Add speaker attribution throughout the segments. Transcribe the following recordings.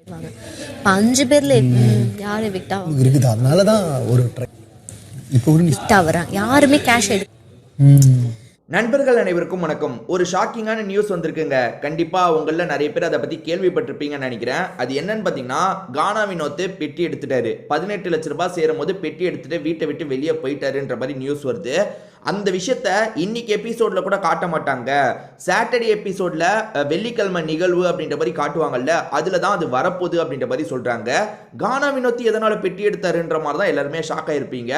Speaker 1: 5 பேர்ல யார் எவிக்ட் ஆவாங்க
Speaker 2: இருக்குது. அதனால தான் ஒரு இப்போ ஒரு
Speaker 1: எவிக்ட் ஆகுறாங்க. யாருமே கேஷ் எடுக்க.
Speaker 3: நண்பர்கள் அனைவருக்கும் வணக்கம். ஒரு ஷாக்கிங்கான நியூஸ் வந்திருக்குங்க. கண்டிப்பா உங்கள நிறைய பேர் அதை பத்தி கேள்விப்பட்டிருப்பீங்கன்னு நினைக்கிறேன். அது என்னன்னு பாத்தீங்கன்னா, கானா வினோத் பெட்டி எடுத்துட்டாரு. 18 லட்சம் ரூபாய் சேரும் போது பெட்டி எடுத்துட்டு வீட்டை விட்டு வெளியே போயிட்டாருன்ற மாதிரி நியூஸ் வருது. அந்த விஷயத்த இன்னைக்கு எபிசோட்ல கூட காட்ட மாட்டாங்க. சாட்டர்டே எபிசோட்ல வெள்ளிக்கிழமை நிகழ்வு அப்படின்ற மாதிரி காட்டுவாங்கல்ல, அதுல தான் அது வரப்போகுது அப்படின்ற மாதிரி சொல்றாங்க. கானா வினோத் எதனால பெட்டி எடுத்தாருன்ற மாதிரி தான் எல்லாருமே ஷாக் ஆயிருப்பீங்க.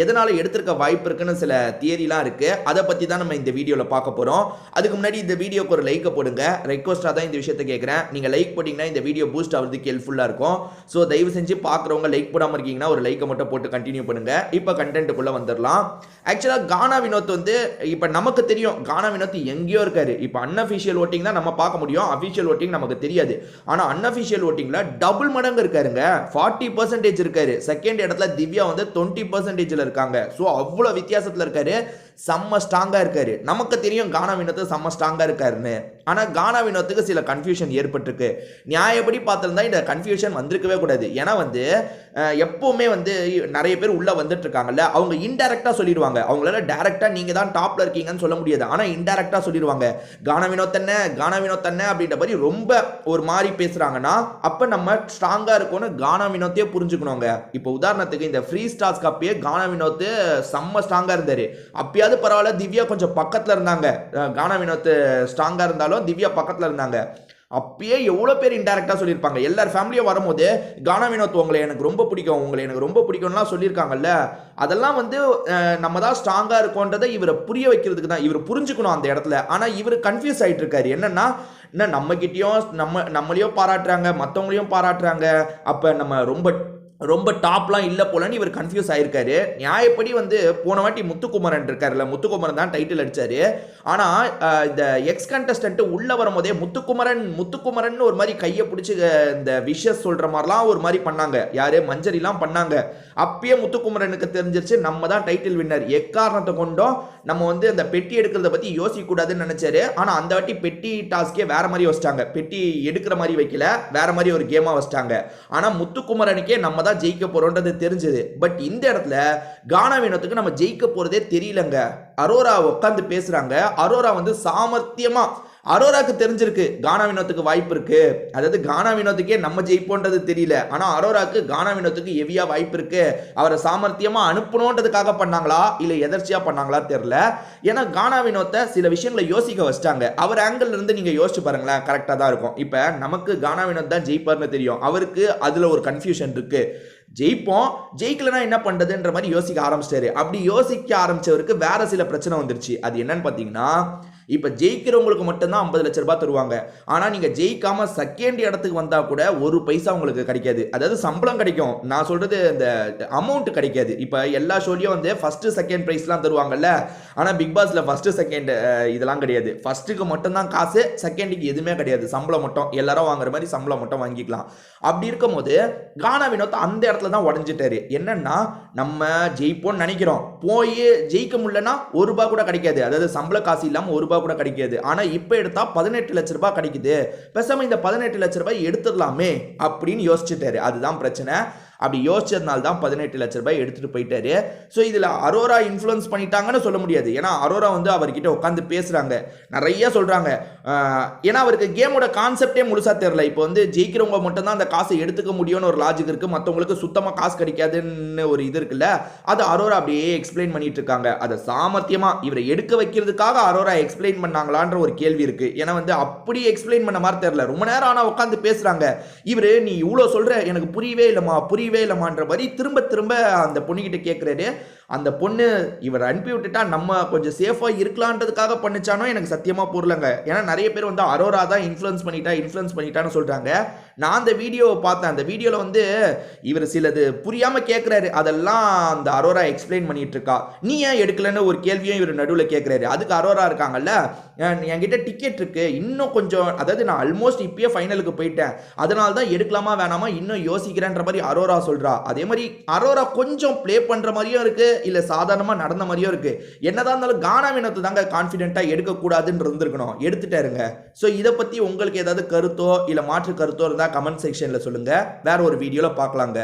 Speaker 3: எதனால எடுத்திருக்க வாய்ப்பு இருக்குன்னு சில தியரிலாம் இருக்கு. அதை பத்தி தான் நம்ம இந்த வீடியோல பார்க்க போறோம். அதுக்கு முன்னாடி இந்த வீடியோக்கு ஒரு லைக் போடுங்க. ரெக்வஸ்டா தான் இந்த விஷயத்தை கேட்கிறேன். நீங்க லைக் போட்டீங்கன்னா இந்த வீடியோ பூஸ்ட் ஆகிறதுக்கு ஹெல்ப்ஃபுல்லா இருக்கும். ஸோ தயவு செஞ்சு பார்க்குறவங்க லைக் போடாம இருக்கீங்கன்னா ஒரு லைக்கை மட்டும் போட்டு கண்டினியூ பண்ணுங்க. இப்போ கண்டென்ட்டுக்குள்ள வந்துடலாம். ஆக்சுவலாக கானா வினோத் வந்து இப்போ நமக்கு தெரியும் கானா வினோத் எங்கேயோ இருக்காரு. இப்போ அன்அஃபிஷியல் ஓட்டிங் தான் நம்ம பார்க்க முடியும். அஃபிஷியல் ஓட்டிங் நமக்கு தெரியாது. ஆனால் அன்அஃபிஷியல் ஓட்டிங்ல டபுள் மடங்கு இருக்காருங்க. 40% இருக்காரு. செகண்ட் இடத்துல திவ்யா வந்து 20% இருக்காங்க. ஸோ அவ்வளோ வித்தியாசத்தில் இருக்காரு. செம்ம ஸ்ட்ராங்கா இருக்காரு. நமக்கு தெரியும் கானா வினோத் செம்ம ஸ்ட்ராங்கா இருக்காருன்னு. ஆனா கானா வினோத்துக்கு சில கன்ஃபியூஷன் ஏற்பட்டிருக்கு. நியாயப்படி பார்த்திருந்தா இந்த கன்ஃபியூஷன் வந்திருக்கவே கூடாது. ஏன்னா வந்து எப்பவுமே வந்து நிறைய பேர் உள்ள வந்துட்டு இருக்காங்கல்ல, அவங்க இன்டைரக்டா சொல்லிடுவாங்க. அவங்களால டைரக்டா நீங்க தான் டாப்ல இருக்கீங்கன்னு சொல்ல முடியாது. ஆனா இன்டைரக்டா சொல்லிடுவாங்க, கானா வினோத் என்ன கானா வினோத் என்ன அப்படின்ற மாதிரி ரொம்ப ஒரு மாதிரி பேசுறாங்கன்னா, அப்ப நம்ம ஸ்ட்ராங்கா இருக்கோம்னு கானா வினோத்தே புரிஞ்சுக்கணுங்க. இப்போ உதாரணத்துக்கு இந்த ஃப்ரீ ஸ்டார்ஸ் கப்பே கானா வினோத் செம்ம ஸ்ட்ராங்கா இருந்தாரு. அப்பயாவது பரவாயில்ல, திவ்யா கொஞ்சம் பக்கத்துல இருந்தாங்க. கானா வினோத் ஸ்ட்ராங்கா இருந்தாலும் திவ்யா பக்கத்துல இருந்தாங்க. அப்பயே எவ்வளோ பேர் இன்டைரக்டா சொல்லியிருப்பாங்க. எல்லார் ஃபேமிலியும் வரும்போது கானா வினோத் உங்களை எனக்கு ரொம்ப பிடிக்கும், உங்களை எனக்கு ரொம்ப பிடிக்கும்லாம் சொல்லியிருக்காங்கல்ல. அதெல்லாம் வந்து நம்ம தான் ஸ்ட்ராங்கா இருக்கோன்றதை இவரை புரிய வைக்கிறதுக்கு தான். இவர் புரிஞ்சுக்கணும் அந்த இடத்துல. ஆனால் இவர் கன்ஃபியூஸ் ஆகிட்டு இருக்காரு. என்னன்னா, நம்ம கிட்டேயும் நம்மளையும் பாராட்டுறாங்க, மற்றவங்களையும் பாராட்டுறாங்க. அப்போ நம்ம ரொம்ப டாப்லாம் இல்லை போலன்னு இவர் கன்ஃபியூஸ் ஆயிருக்காரு. நியாயப்படி வந்து போன வாட்டி முத்துக்குமரன் இருக்காருல்ல, முத்துக்குமரன் தான் டைட்டில் அடிச்சாரு. ஆனால் இந்த எக்ஸ் கண்டஸ்டன்ட் உள்ள வரும்போதே முத்துக்குமரன் ஒரு மாதிரி கையை பிடிச்சி இந்த விஷஸ் சொல்ற மாதிரிலாம் ஒரு மாதிரி பண்ணாங்க. யாரு மஞ்சரிலாம் பண்ணாங்க. அப்பயே முத்துக்குமரனுக்கு தெரிஞ்சிருச்சு நம்ம தான் டைட்டில் வின்னர். எக்காரணத்தை கொண்டும் நம்ம வந்து அந்த பெட்டி எடுக்கிறத பத்தி யோசிக்க கூடாதுன்னு நினைச்சாரு. ஆனா அந்த வாட்டி பெட்டி டாஸ்கே வேற மாதிரி வச்சிட்டாங்க. பெட்டி எடுக்கிற மாதிரி வைக்கல, வேற மாதிரி ஒரு கேமா வச்சிட்டாங்க. ஆனா முத்துக்குமரனுக்கே நம்ம தான் ஜெயிக்க போறோம்ன்றது தெரிஞ்சது. பட் இந்த இடத்துல கானா வினோத்துக்கு நம்ம ஜெயிக்க போறதே தெரியலங்க. அரோரா உட்காந்து பேசுறாங்க. அரோரா வந்து சாமர்த்தியமா, அரோராக்கு தெரிஞ்சிருக்கு கானா வினோத்துக்கு வாய்ப்பு இருக்கு. அதாவது கானா வினோத்துக்கே நம்ம ஜெயிப்போன்றது தெரியல. ஆனா அரோராக்கு கானா வினோத்துக்கு ஹெவியா வாய்ப்பு இருக்கு. அவரை சாமர்த்தியமா அனுப்பணுன்றதுக்காக பண்ணாங்களா இல்ல எதர்ச்சியா பண்ணாங்களா தெரியல. ஏன்னா கானா வினோத்தை சில விஷயங்களை யோசிக்க வச்சிட்டாங்க. அவர் ஆங்கிள் இருந்து நீங்க யோசிச்சு பாருங்களேன், கரெக்டா தான் இருக்கும். இப்ப நமக்கு கானா வினோத் தான் ஜெயிப்பார்னு தெரியும். அவருக்கு அதுல ஒரு கன்ஃபியூஷன் இருக்கு. ஜெயிப்போம், ஜெயிக்கலனா என்ன பண்றதுன்ற மாதிரி யோசிக்க ஆரம்பிச்சிட்டாரு. அப்படி யோசிக்க ஆரம்பிச்சவருக்கு வேற சில பிரச்சனை வந்துருச்சு. அது என்னன்னு பாத்தீங்கன்னா, இப்ப ஜெயிக்கிறவங்களுக்கு மட்டும்தான் 50 லட்சம் ரூபாய் தருவாங்க. ஆனா நீங்க ஜெயிக்காம செகண்ட் இடத்துக்கு வந்தா கூட ஒரு பைசா உங்களுக்கு கிடைக்காது. அதாவது சம்பளம் கிடைக்கும், நான் சொல்றது இந்த அமௌண்ட் கிடைக்காது. இப்ப எல்லா ஷோலையும் வந்து ஃபர்ஸ்ட் செகண்ட் பிரைஸ்லாம் தருவாங்கல்ல. ஆனா பிக் பாஸ்ல ஃபர்ஸ்ட் செகண்ட் இதெல்லாம் கிடையாது. ஃபர்ஸ்ட்டுக்கு மட்டும் தான் காசு, செகண்டுக்கு எதுவுமே கிடையாது. சம்பளம் மட்டும் எல்லாரும் வாங்குற மாதிரி சம்பளம் மட்டும் வாங்கிக்கலாம். அப்படி இருக்கும் போது கானா வினோத் அந்த இடத்துல தான் உடஞ்சிட்டாரு. என்னன்னா, நம்ம ஜெயிப்போம்னு நினைக்கிறோம், போய் ஜெயிக்க முடியலன்னா ₹1 கூட கிடைக்காது. அதாவது சம்பள காசு இல்லாம ₹1 கூட கிடைக்காது. ஆனா இப்ப எடுத்தா 18 லட்சம் ரூபாய் கிடைக்குது. பேசாம இந்த 18 லட்சம் ரூபாய் எடுத்துடலாமே அப்படின்னு யோசிச்சுட்டாரு. அதுதான் பிரச்சனை. அப்படி யோசிச்சதுனால தான் 18 லட்சம் ரூபாய் எடுத்துட்டு போயிட்டாரு. ஸோ இதில் அரோரா இன்ஃப்ளூயன்ஸ் பண்ணிட்டாங்கன்னு சொல்ல முடியாது. ஏன்னா அரோரா வந்து அவர்கிட்ட உட்காந்து பேசுகிறாங்க, நிறைய சொல்கிறாங்க. ஏன்னா அவருக்கு கேமோட கான்செப்டே முழுசாக தெரியல. இப்போ வந்து ஜெயிக்கிறவங்க மட்டும்தான் அந்த காசை எடுத்துக்க முடியும்னு ஒரு லாஜிக் இருக்குது. மற்றவங்களுக்கு சுத்தமாக காசு கிடைக்காதுன்னு ஒரு இது இருக்குல்ல, அது அரோரா அப்படியே எக்ஸ்பிளைன் பண்ணிட்டு இருக்காங்க. அதை சாமர்த்தியமாக இவரை எடுக்க வைக்கிறதுக்காக அரோரா எக்ஸ்பிளைன் பண்ணாங்களான்ற ஒரு கேள்வி இருக்குது. ஏன்னா வந்து அப்படி எக்ஸ்பிளைன் பண்ண மாதிரி தெரியல. ரொம்ப நேரம் ஆனால் உட்காந்து பேசுகிறாங்க. இவர் நீ இவ்வளோ சொல்கிற, எனக்கு புரியவே இல்லைமான்ற மாதிரி திரும்ப அந்த பொண்ணுகிட்ட கேட்குறாரு. அந்த பொண்ணு இவர் அனுப்பி விட்டுட்டா நம்ம கொஞ்சம் சேஃபாக இருக்கலான்றதுக்காக பண்ணிச்சானோ எனக்கு சத்தியமாக புரியலங்க. ஏன்னா நிறைய பேர் வந்து அரோரா தான் இன்ஃப்ளூயன்ஸ் பண்ணிட்டான்னு சொல்கிறாங்க. நான் அந்த வீடியோவை பார்த்தேன். அந்த வீடியோவில் வந்து இவர் சிலது புரியாமல் கேட்குறாரு. அதெல்லாம் அந்த அரோரா எக்ஸ்பிளைன் பண்ணிட்டு இருக்கா. நீ ஏன் எடுக்கலன்னு ஒரு கேள்வியும் இவர் நடுவில் கேட்குறாரு. அதுக்கு அரோரா இருக்காங்கல்ல, என்கிட்ட டிக்கெட் இருக்கு, இன்னும் கொஞ்சம், அதாவது நான் ஆல்மோஸ்ட் இப்பயே ஃபைனலுக்கு போயிட்டேன், அதனால தான் எடுக்கலாமா வேணாமா இன்னும் யோசிக்கிறேன்ற மாதிரி அரோரா சொல்றா. அதே மாதிரி அரோரா கொஞ்சம் ப்ளே பண்ற மாதிரியும் இருக்கு, இல்ல சாதாரணமா நடந்த மாதிரியும் இருக்கு. என்னதான் இருந்தாலும் கானா வினோத் தாங்க கான்ஃபிடென்ட்டா எடுக்க கூடாதுன்னு இருந்திருக்கணும், எடுத்துட்டாருங்க. ஸோ இதை பத்தி உங்களுக்கு ஏதாவது கருத்தோ இல்ல மாற்று கருத்தோ இருந்தா கமெண்ட் செக்ஷனில் சொல்லுங்கள். வேற ஒரு வீடியோவில் பார்க்கலாங்க.